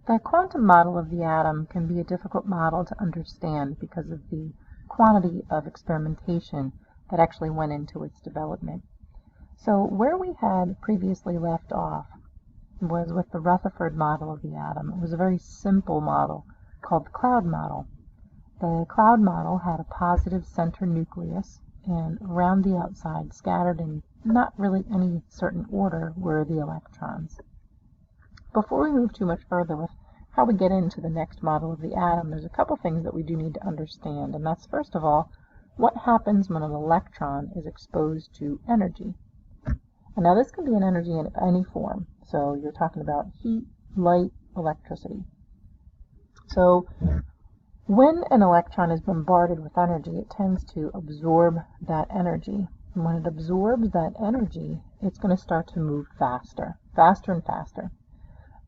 The quantum model of the atom can be a difficult model to understand because of the quantity of experimentation that actually went into its development. So where we had previously left off was with the Rutherford model of the atom. It was a very simple model called the cloud model. The cloud model had a positive center nucleus, and around the outside, scattered in not really any certain order, were the electrons. Before we move too much further with how we get into the next model of the atom, there's a couple things that we do need to understand, and that's, first of all, what happens when an electron is exposed to energy. And now this can be an energy in any form, so you're talking about heat, light, electricity. So when an electron is bombarded with energy, it tends to absorb that energy. And when it absorbs that energy, it's going to start to move faster, faster and faster.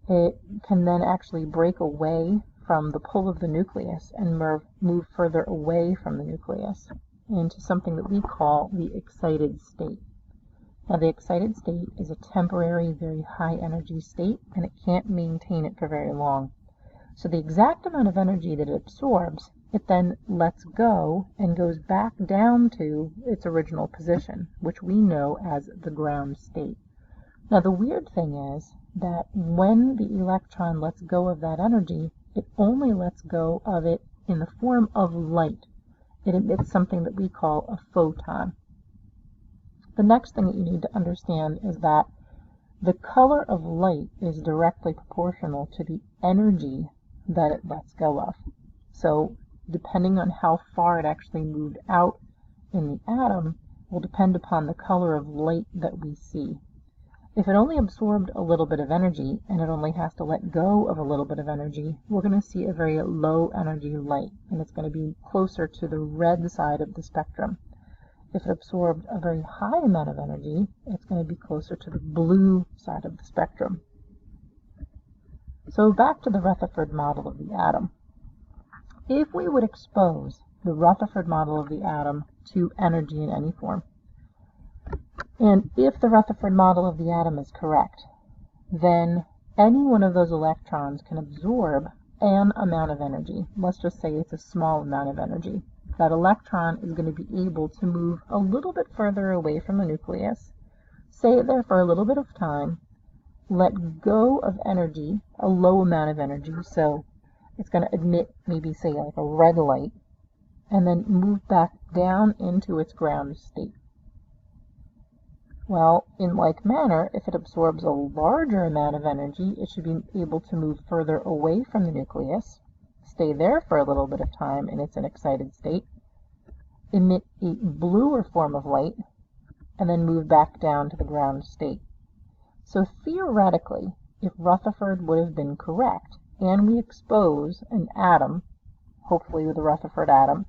It can then actually break away from the pull of the nucleus and move further away from the nucleus into something that we call the excited state. Now, the excited state is a temporary, very high energy state, and it can't maintain it for very long. So the exact amount of energy that it absorbs, it then lets go and goes back down to its original position, which we know as the ground state. Now, the weird thing is that when the electron lets go of that energy, it only lets go of it in the form of light. It emits something that we call a photon. The next thing that you need to understand is that the color of light is directly proportional to the energy that it lets go of. So depending on how far it actually moved out in the atom will depend upon the color of light that we see. If it only absorbed a little bit of energy and it only has to let go of a little bit of energy, we're going to see a very low energy light, and it's going to be closer to the red side of the spectrum. If it absorbed a very high amount of energy, it's going to be closer to the blue side of the spectrum. So back to the Rutherford model of the atom. If we would expose the Rutherford model of the atom to energy in any form, and if the Rutherford model of the atom is correct, then any one of those electrons can absorb an amount of energy. Let's just say it's a small amount of energy. That electron is going to be able to move a little bit further away from the nucleus, stay there for a little bit of time, let go of energy, a low amount of energy, so it's going to emit maybe, say, like a red light, and then move back down into its ground state. Well, in like manner, if it absorbs a larger amount of energy, it should be able to move further away from the nucleus, stay there for a little bit of time in its excited state, emit a bluer form of light, and then move back down to the ground state. So theoretically, if Rutherford would have been correct, and we expose an atom, hopefully with a Rutherford atom,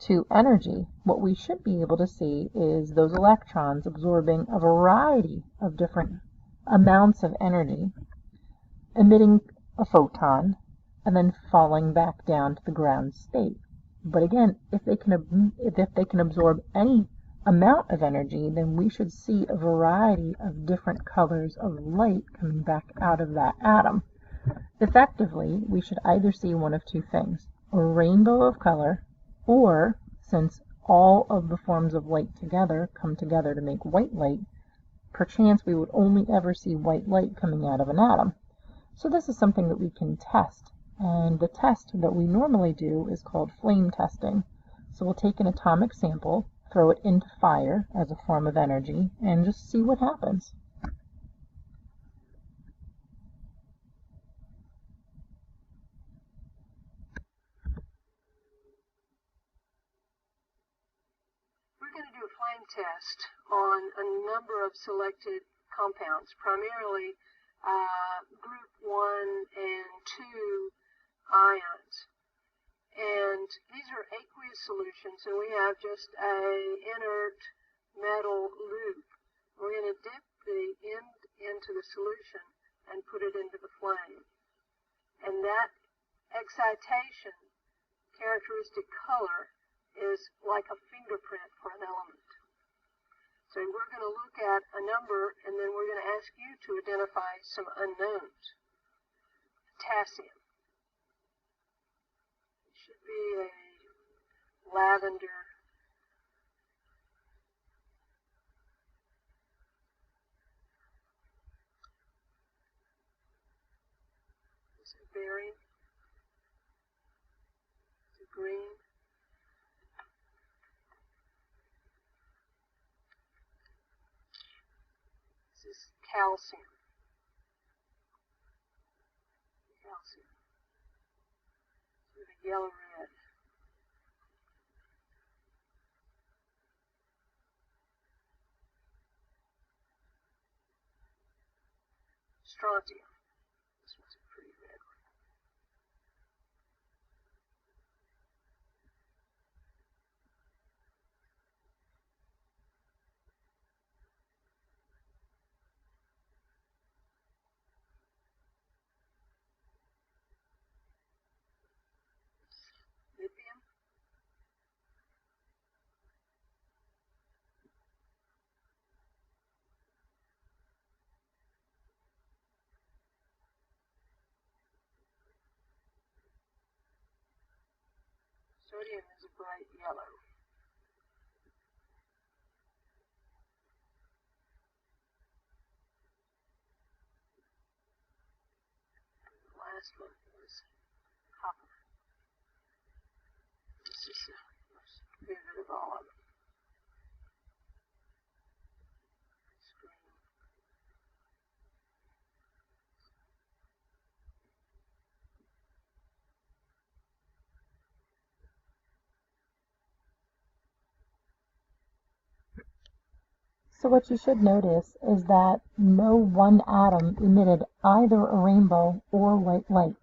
to energy, what we should be able to see is those electrons absorbing a variety of different amounts of energy, emitting a photon, and then falling back down to the ground state. But again, if they can absorb any amount of energy, then we should see a variety of different colors of light coming back out of that atom. Effectively, we should either see one of two things: a rainbow of color, or, since all of the forms of light together come together to make white light, perchance we would only ever see white light coming out of an atom. So this is something that we can test, and the test that we normally do is called flame testing. So we'll take an atomic sample, throw it into fire as a form of energy, and just see what happens. We're going to do a flame test on a number of selected compounds, primarily group 1 and 2 ions. And these are aqueous solutions, and we have just a inert metal loop. We're going to dip the end into the solution and put it into the flame. And that excitation characteristic color is like a fingerprint for an element. So we're going to look at a number, and then we're going to ask you to identify some unknowns. potassium. It should be a lavender. Is it barium? Is it green? This is calcium. Calcium. With a yellow red. Strontium. This one's a pretty red one. Lithium. Sodium is a bright yellow. The last one is copper. This is the most vivid of all of them. It's green. So what you should notice is that no one atom emitted either a rainbow or white light.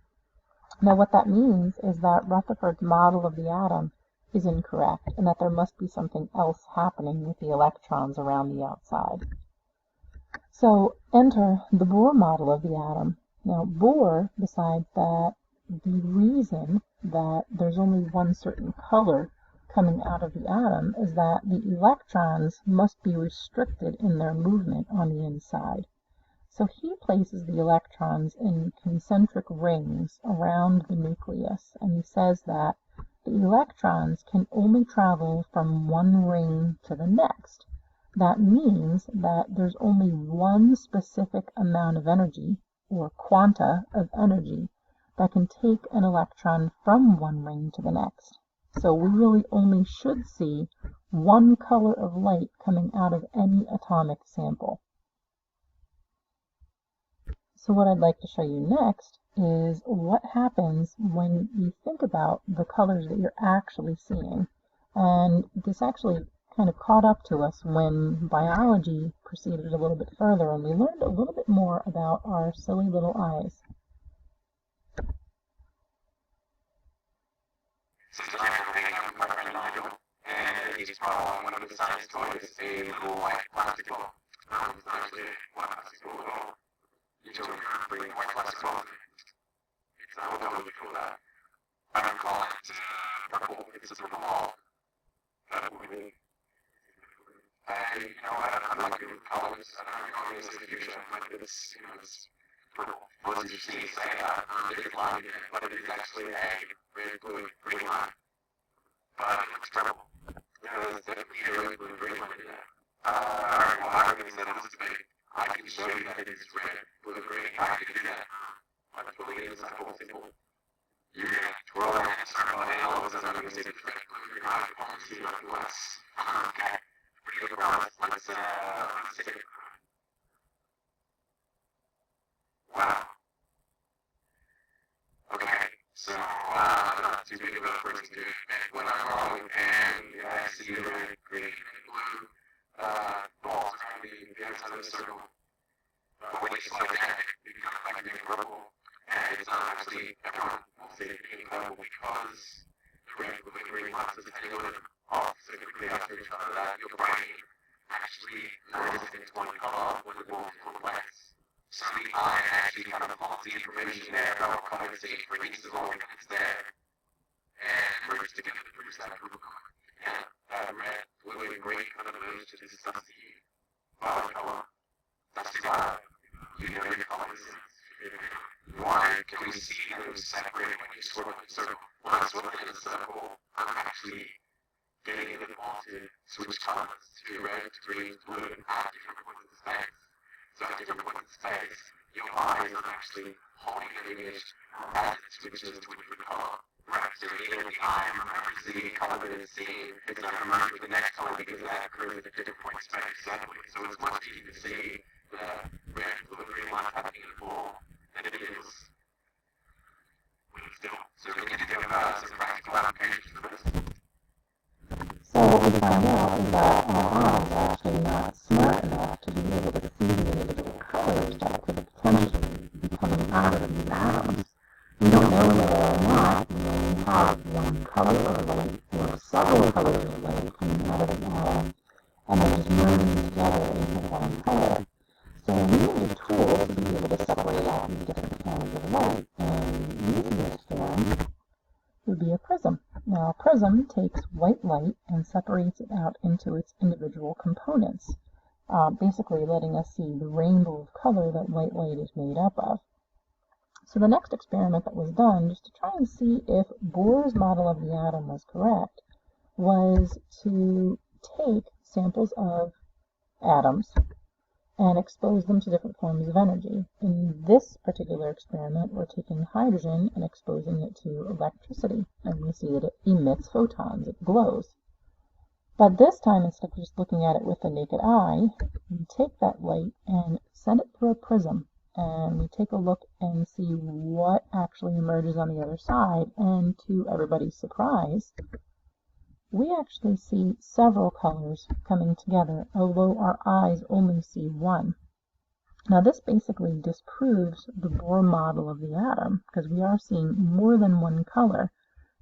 Now what that means is that Rutherford's model of the atom is incorrect, and that there must be something else happening with the electrons around the outside. So enter the Bohr model of the atom. Now Bohr decides that the reason that there's only one certain color coming out of the atom is that the electrons must be restricted in their movement on the inside. So he places the electrons in concentric rings around the nucleus, and he says that the electrons can only travel from one ring to the next. That means that there's only one specific amount of energy, or quanta of energy, that can take an electron from one ring to the next. So we really only should see one color of light coming out of any atomic sample. So what I'd like to show you next is what happens when you think about the colors that you're actually seeing. And this actually kind of caught up to us when biology proceeded a little bit further and we learned a little bit more about our silly little eyes. He's from one of the science toys, a little white plastic ball. It's not actually one plastic ball at all. You don't bring white plastic ball. It's not totally cool that. I don't call it purple, it's a purple ball. But really, I'm not good with colors. I don't know colors in the future, but it's, this purple. What did you say that? It's line, but it is actually a really blue, green line. But it looks purple. Because if you really blue green like that, alright, well, I already said this is big. I can show you that it is red, blue, green. I can do that. But the believe is simple. You're gonna twirl it and circle it, and all of a sudden you're gonna see red, blue, green. I won't see nothing less. Okay. Pretty good around. Let's take it. Wow. Okay. So, not too big of a person to admit when I'm wrong, and I see the red, green, and blue balls around the outside of the circle. But when you slow down, it becomes like green and purple, and it's not actually, everyone will say pink and purple because the red, blue, and green lots of things go off specifically after each other that your brain actually notices things going off when the ball reflects. So the eye actually kind of follows the information there about what color the stage brings the ball when it's there. And we're just together to produce that purple color. And that red, blue, and green kind of moves to discuss the violet color. That's the vibe. You know your colors. You want can we see them separate when you swirl in a circle? When I swirl in a circle, I'm actually getting them all to switch colors to red, to green, to blue, and at different points in space. So at different points in space, your eyes are actually holding an image as it switches to a different color. Right, so even the eye remembers the color that it's seeing, it's going to remember the next color because that occurs at a different point in space exactly. So it's much easier to see the red, blue, and green light happening in the ball than it is when it's still. So we need to think about some practical applications for this. So what we found out is that our eyes are actually not smart enough to be able to see the individual colors that could potentially be coming out of these atoms. We don't know whether or not we only have one color of light or several colors of light coming out of an atom and then just merging together into one color. So we need a tool to be able to separate out these different forms of light, and using this form would be a prism. Now a prism takes white light and separates it out into its individual components, basically letting us see the rainbow of color that white light is made up of. So the next experiment that was done, just to try and see if Bohr's model of the atom was correct, was to take samples of atoms and expose them to different forms of energy. In this particular experiment, we're taking hydrogen and exposing it to electricity, and we see that it emits photons, it glows. But this time, instead of just looking at it with the naked eye, we take that light and send it through a prism, and we take a look and see what actually emerges on the other side, and to everybody's surprise, we actually see several colors coming together, although our eyes only see one. Now this basically disproves the Bohr model of the atom, because we are seeing more than one color.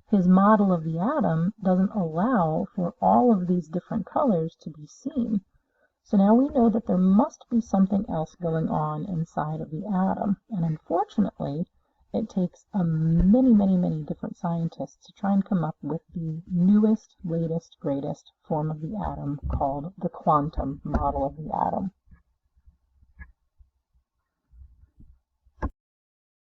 His model of the atom doesn't allow for all of these different colors to be seen. So now we know that there must be something else going on inside of the atom, and unfortunately it takes many different scientists to try and come up with the newest, latest, greatest form of the atom called the quantum model of the atom.